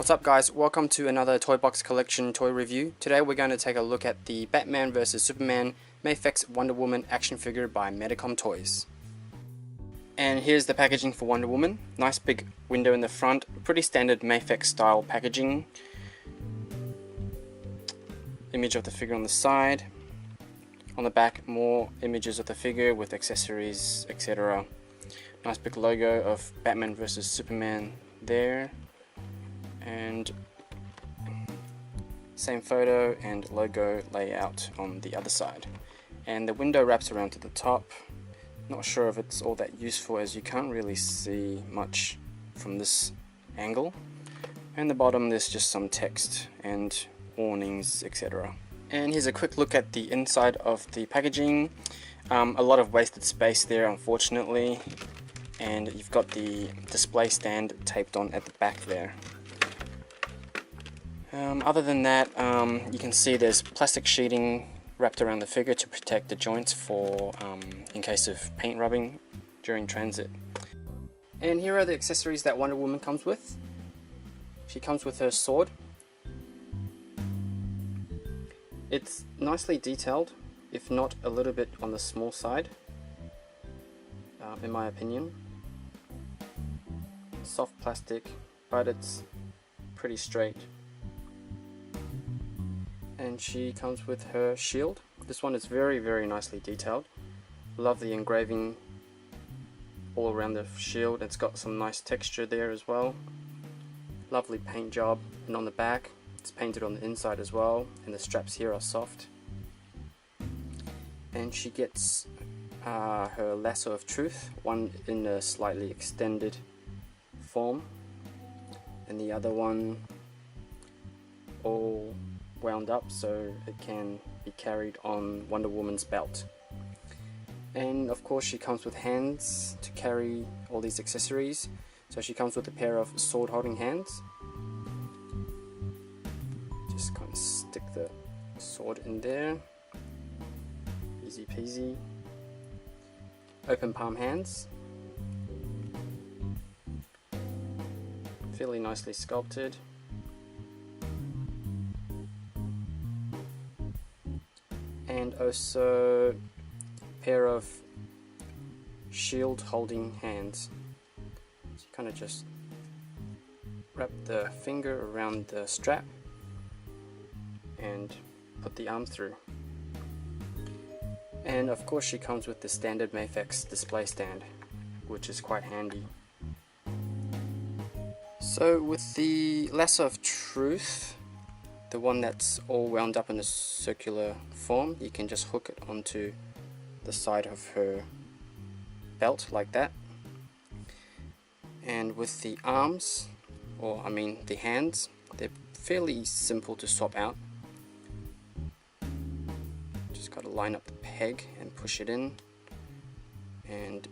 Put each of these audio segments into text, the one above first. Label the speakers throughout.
Speaker 1: What's up guys, welcome to another Toy Box Collection toy review. Today we're going to take a look at the Batman vs Superman MAFEX Wonder Woman action figure by Medicom Toys. And here's the packaging for Wonder Woman. Nice big window in the front, pretty standard MAFEX style packaging. Image of the figure on the side. On the back, more images of the figure with accessories, etc. Nice big logo of Batman vs Superman there. And same photo and logo layout on the other side, and the window wraps around to the top. Not sure if it's all that useful as you can't really see much from this angle, and the bottom there's just some text and warnings, etc. And here's a quick look at the inside of the packaging. A lot of wasted space there unfortunately, and you've got the display stand taped on at the back there. Other than that, you can see there's plastic sheeting wrapped around the figure to protect the joints for in case of paint rubbing during transit. And here are the accessories that Wonder Woman comes with. She comes with her sword. It's nicely detailed, if not a little bit on the small side, in my opinion. Soft plastic, but it's pretty straight. And she comes with her shield. This one is very nicely detailed. Love the engraving all around the shield. It's got some nice texture there as well. Lovely paint job. And on the back it's painted on the inside as well, and the straps here are soft. And she gets her lasso of truth, one in a slightly extended form and the other one all wound up so it can be carried on Wonder Woman's belt. And of course she comes with hands to carry all these accessories. So she comes with a pair of sword holding hands. Just kind of stick the sword in there. Easy peasy. Open palm hands. Fairly nicely sculpted. And also a pair of shield holding hands. So you kind of just wrap the finger around the strap and put the arm through. And of course she comes with the standard MAFEX display stand, which is quite handy. So with the lasso of truth, the one that's all wound up in a circular form, you can just hook it onto the side of her belt like that. And with the arms, or I mean the hands, they're fairly simple to swap out. Just got to line up the peg and push it in. And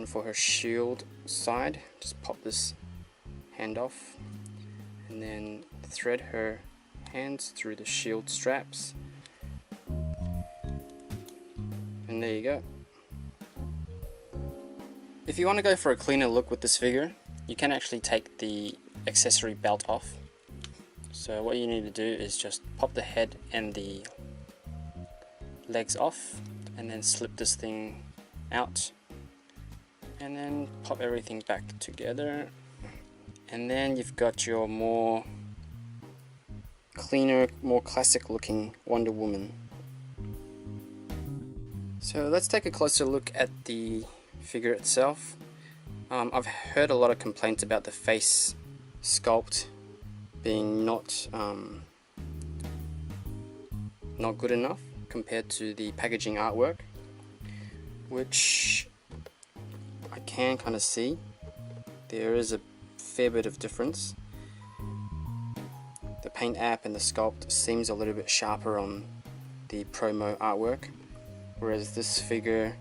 Speaker 1: for her shield side, just pop this hand off and then thread her hands through the shield straps, and there you go. If you want to go for a cleaner look with this figure, you can actually take the accessory belt off. So what you need to do is just pop the head and the legs off, and then slip this thing out, and then pop everything back together. And then you've got your more cleaner, more classic looking Wonder Woman. So let's take a closer look at the figure itself. I've heard a lot of complaints about the face sculpt being not good enough compared to the packaging artwork, which I can kind of see. There is a fair bit of difference. The paint app and the sculpt seems a little bit sharper on the promo artwork, whereas this figure,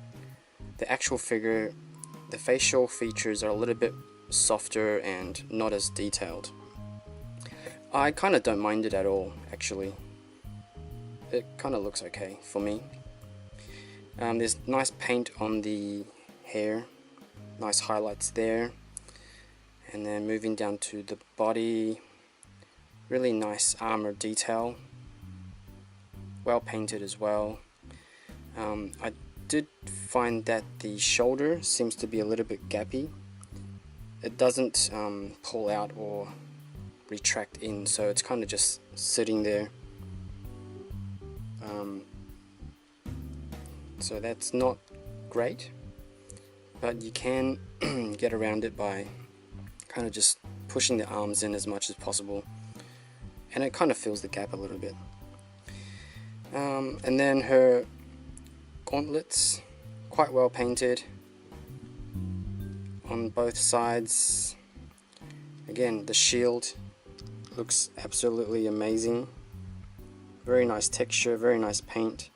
Speaker 1: the actual figure, the facial features are a little bit softer and not as detailed. I kind of don't mind it at all, actually. It kind of looks okay for me. There's nice paint on the hair, nice highlights there. And then moving down to the body, really nice armor detail, well painted as well. I did find that the shoulder seems to be a little bit gappy. It doesn't pull out or retract in, so it's kind of just sitting there. So that's not great, but you can get around it by kind of just pushing the arms in as much as possible, and it kind of fills the gap a little bit. And then her gauntlets, quite well painted on both sides. Again, the shield looks absolutely amazing. Very nice texture, very nice paint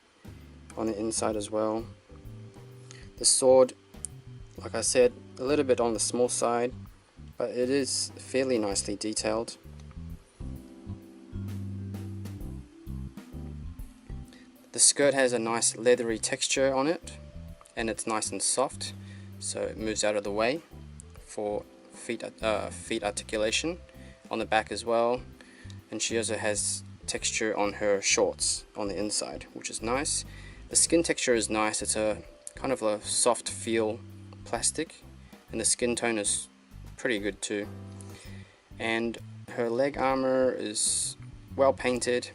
Speaker 1: on the inside as well. The sword, like I said, a little bit on the small side, but it is fairly nicely detailed. The skirt has a nice leathery texture on it, and it's nice and soft, so it moves out of the way for feet articulation. On the back as well, and she also has texture on her shorts on the inside, which is nice. The skin texture is nice. It's a kind of a soft feel plastic, and the skin tone is pretty good too. And her leg armor is well painted.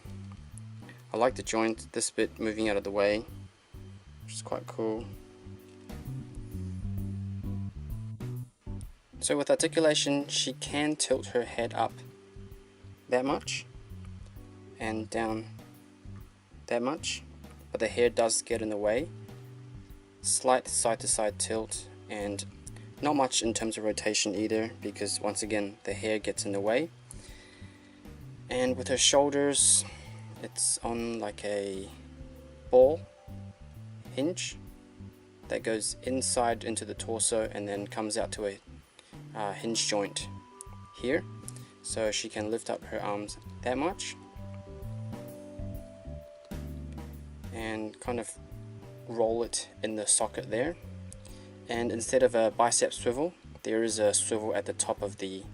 Speaker 1: I like the joint, this bit moving out of the way, which is quite cool. So with articulation, she can tilt her head up that much and down that much, but the hair does get in the way. Slight side to side tilt, and not much in terms of rotation either, because once again the hair gets in the way. And with her shoulders, it's on like a ball hinge that goes inside into the torso and then comes out to a hinge joint here, so she can lift up her arms that much and kind of roll it in the socket there. And instead of a bicep swivel, there is a swivel at the top of the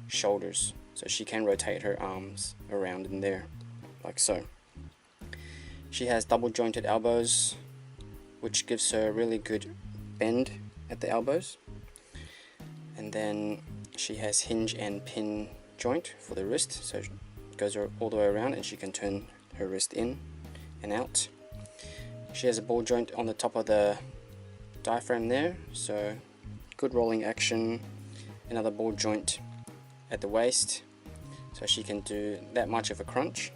Speaker 1: shoulders, so she can rotate her arms around in there like so. She has double jointed elbows, which gives her a really good bend at the elbows. And then she has hinge and pin joint for the wrist, so it goes all the way around and she can turn her wrist in and out. She has a ball joint on the top of the diaphragm there, so good rolling action. Another ball joint at the waist, so she can do that much of a crunch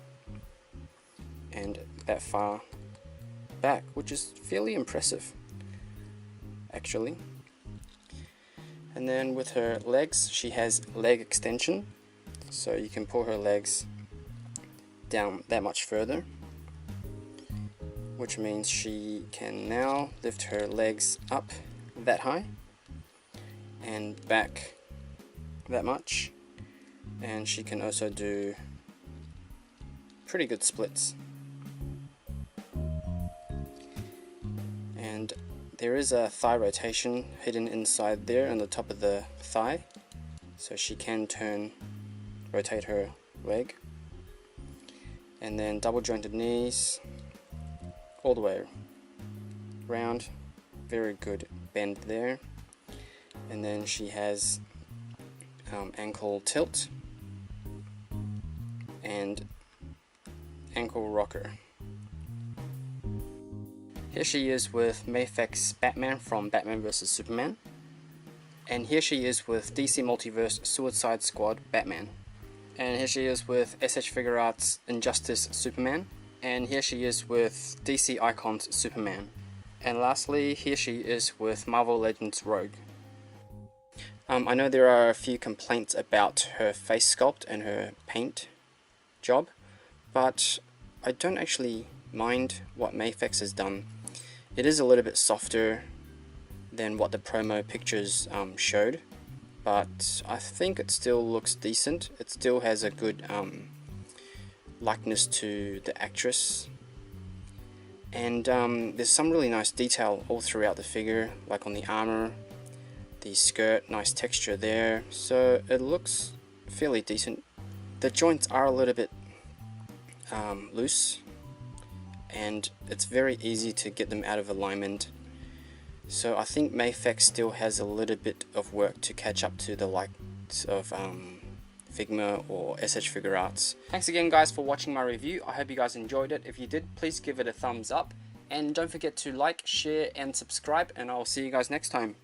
Speaker 1: and that far back, which is fairly impressive actually. And then with her legs, she has leg extension, so you can pull her legs down that much further, which means she can now lift her legs up that high and back that much, and she can also do pretty good splits. And there is a thigh rotation hidden inside there on the top of the thigh, so she can rotate her leg. And then double jointed knees all the way round, very good bend there. And then she has ankle tilt and ankle rocker. Here she is with MAFEX Batman from Batman vs Superman, and here she is with DC Multiverse Suicide Squad Batman, and here she is with SH Figure Arts Injustice Superman, and here she is with DC Icons Superman, and lastly here she is with Marvel Legends Rogue. I know there are a few complaints about her face sculpt and her paint job, but I don't actually mind what MAFEX has done. It is a little bit softer than what the promo pictures showed, but I think it still looks decent. It still has a good likeness to the actress, and there's some really nice detail all throughout the figure, like on the armor, the skirt, nice texture there, so it looks fairly decent. The joints are a little bit loose, and it's very easy to get them out of alignment, so I think MAFEX still has a little bit of work to catch up to the likes of Figma or SH Figure Arts. Thanks again guys for watching my review. I hope you guys enjoyed it. If you did, please give it a thumbs up, and don't forget to like, share and subscribe, and I'll see you guys next time.